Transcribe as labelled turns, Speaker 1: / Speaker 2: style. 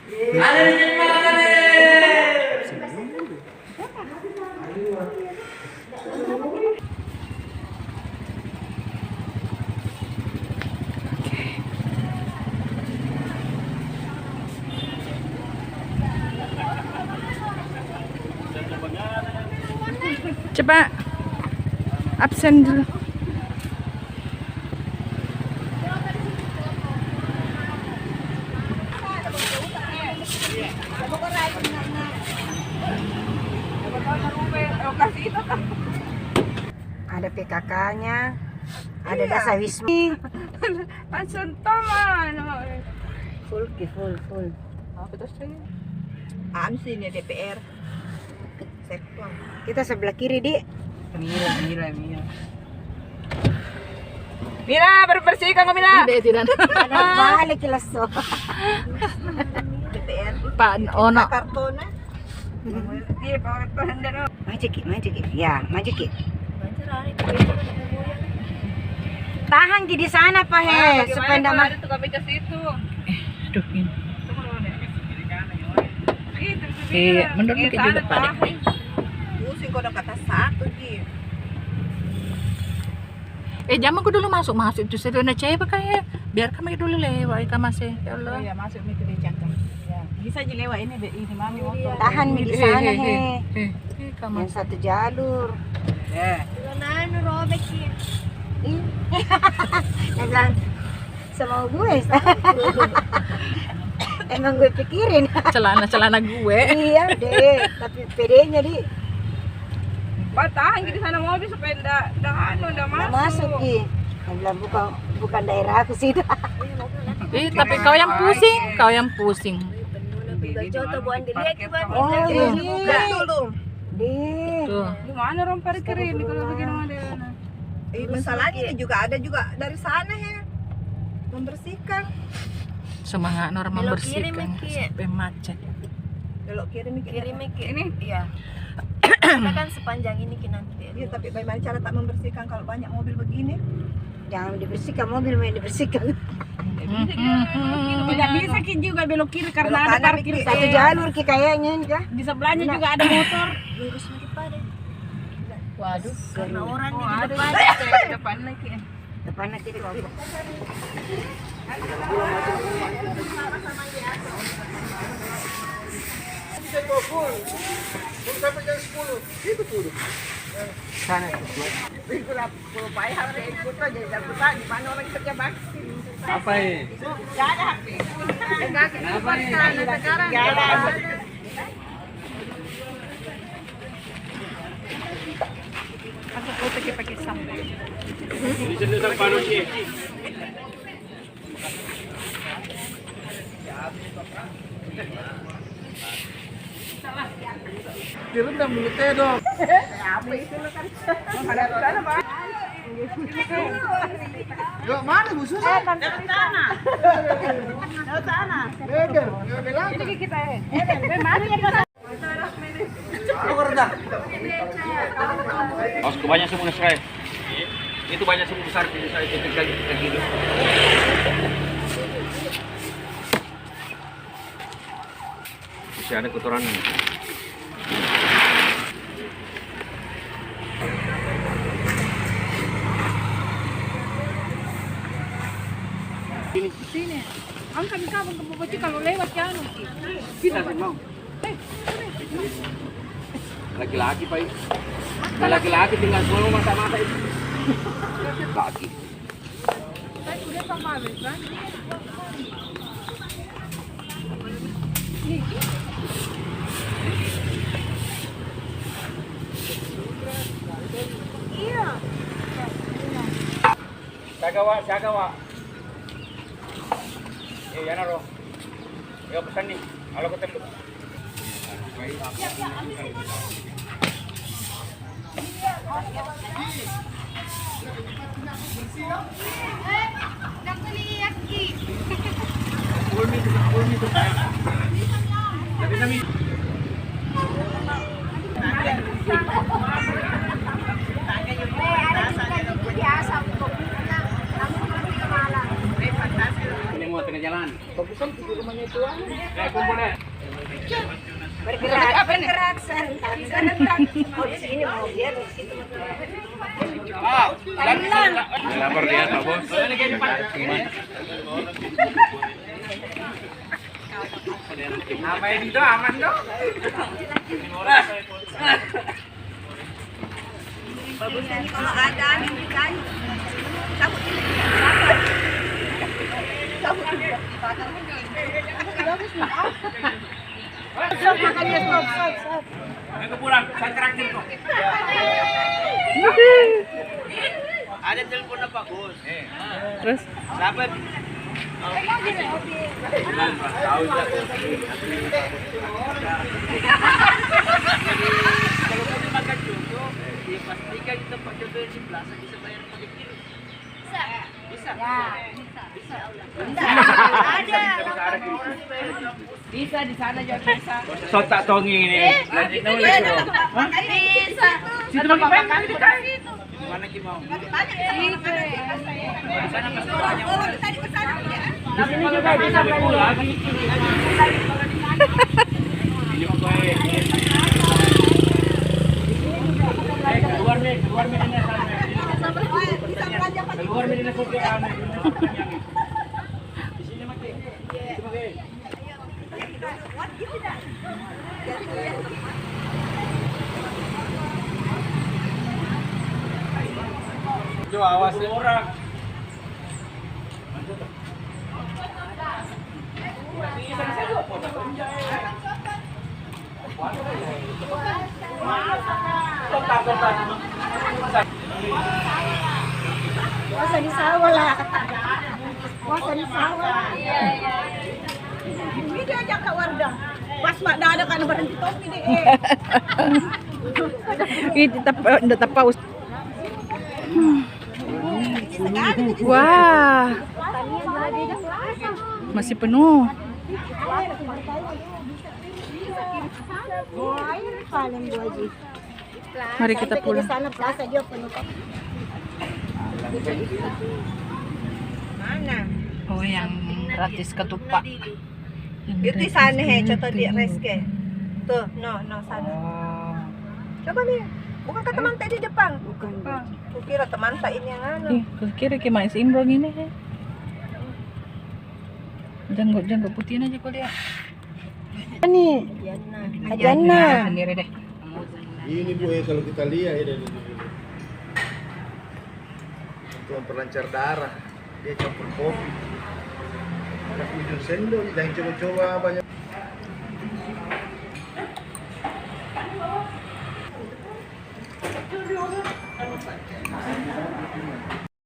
Speaker 1: Ada yang makan nih.
Speaker 2: Coba absen dulu.
Speaker 3: Ada PKK-nya, ada dasar wismi.
Speaker 2: Langsung toman.
Speaker 3: Full.
Speaker 2: Apa tuh sih?
Speaker 4: AMSI ini DPR. Sektor.
Speaker 3: Kita sebelah kiri, Di.
Speaker 4: Mira.
Speaker 2: Mira, bersih kamu Mira.
Speaker 3: Tidak. Balik kelas so.
Speaker 4: DPR.
Speaker 2: Pak Ono.
Speaker 4: Kartona. Iya, Pak Kartona.
Speaker 3: Maju Ki. Ya, maju Ki. Tahan Ki di sana, Pak He, supaya enggak mah.
Speaker 2: Itu kami ke situ.
Speaker 1: Aduh ini.
Speaker 2: Iya,
Speaker 1: menurut kita juga pada.
Speaker 4: Pusing kau udah kata satu, Ji.
Speaker 2: Jam aku dulu masuk itu sedona cewek kayak biar kami dulu lewat ikan masih ya Allah.
Speaker 4: Iya, masuk itu di cangkang. Ya, bisa aja lewat ini mami motor.
Speaker 3: Tahan Mi di sana, He.
Speaker 2: Kamu
Speaker 3: Yang satu jalur.
Speaker 4: Ya.
Speaker 3: Dia bilang sama gue. Emang gue pikirin.
Speaker 2: celana gue.
Speaker 3: Iya deh, tapi PD-nya Di
Speaker 2: Pak tahan di sana mobil supaya enggak
Speaker 3: nggak masuk Ki. Dia bilang bukan daerah aku sih.
Speaker 2: Tapi kau yang pusing.
Speaker 3: Oh iya.
Speaker 4: Dulu.
Speaker 3: Di.
Speaker 2: Tuh. Gimana orang parkir ini kalau begini modelnya?
Speaker 4: Masalahnya ini juga ada juga dari sana ya. Membersihkan.
Speaker 2: Semangat orang membersihkan sampai macet.
Speaker 4: Belok kiri mikir.
Speaker 2: Ini
Speaker 5: Iya. Karena kan sepanjang ini nanti.
Speaker 4: Iya, tapi bagaimana cara tak membersihkan kalau banyak mobil begini?
Speaker 3: Jangan dibersihkan mobil, main dibersihkan.
Speaker 5: Tidak bisa Ki juga belok kiri karena
Speaker 4: Belok
Speaker 5: ada
Speaker 4: kanan,
Speaker 5: parkir
Speaker 4: Ki.
Speaker 3: Satu jalur Ki kayaknya ini kah?
Speaker 5: di sebelahnya juga ada motor.
Speaker 3: Lurus lagi pada.
Speaker 2: waduh.
Speaker 5: Karena orang di
Speaker 2: Ada
Speaker 5: depan.
Speaker 2: depan lagi.
Speaker 3: Depan nanti di bawah. Sana.
Speaker 1: Apa ini? Kenapa ini?
Speaker 2: Aku foto pakai sambal.
Speaker 1: Ini cenderung panas sih. Direndam mulutnya dong. Yuk mana Bu Susi? Leger,
Speaker 2: Ini kita
Speaker 1: Awas banyak semua sekali. Itu banyak semua besar di saya itu kayak gitu. Masih ada kotoran.
Speaker 2: sini. Angkat kamu ke bocil kalau lewat jauh.
Speaker 1: Kita mau. Laki-laki Pak. Laki-laki tinggal solo mata-mata itu. Laki.
Speaker 2: Saya udah sama kan? Iya.
Speaker 1: Siaga wa. Yan aro. Yo pesan nih. Kalau ketemu. Ini mau tengah jalan. kumpul deh.
Speaker 3: Bergerak serentak. Oh, di sini mau dia di situ.
Speaker 1: Lapor dia, Pak Bos. Apa ini tuh aman dong?
Speaker 4: Bagusnya nih kalau ada angin di kayu. Cabut ini. Cabut ini. Bagus nih.
Speaker 3: Stop makannya, stop.
Speaker 1: Ayo pulang, saya traktir kok. Ada telepon Pak Bos.
Speaker 2: Terus
Speaker 1: Siapa? Tahu ya. Kalau mau makan jodoh, dipastikan di tempat jodoh yang di plaza bisa bayar pakai kilo. Bisa. Bisa di sana juga bisa. Sotak tongi ini. Lanjut dulu.
Speaker 4: Bisa.
Speaker 1: Situ Pak makan di situ. Mana ki mau? Di sana pasti banyak. Di sini juga bisa lagi. Ini apa ya? Keluar Medina sana. Keluar Medina Sultan sana. Di sini mati. Itu awas orang.
Speaker 3: Puasa di sawah lah. Puasa di sawah.
Speaker 4: Ini dia ajak Kak Wardah. Pas mak dah ada kan berhenti topi deh.
Speaker 2: ini tetap paus. Wah, masih penuh.
Speaker 3: Paling Bu Haji.
Speaker 2: Mari kita
Speaker 3: Sampai di
Speaker 2: pulang.
Speaker 3: sana plaza juga penuh.
Speaker 4: Mana?
Speaker 2: Oh, yang gratis ketupat.
Speaker 4: Itu di sana he, contoh di reske. Tuh, no sana. Coba nih. Bukan kata mantai di depan.
Speaker 3: Bukan.
Speaker 4: Aku kira teman tak ini yang anu.
Speaker 2: Ih, kira gimana sih Imron ini? Janggut putih aja kau lihat.
Speaker 3: Ini Ajana.
Speaker 2: Sendiri deh.
Speaker 6: Ini Bu, kalau kita lihat ya dari dulu. Untuk memperlancar darah, dia campur kopi. Ada ujung sendok, jangan coba-coba banyak.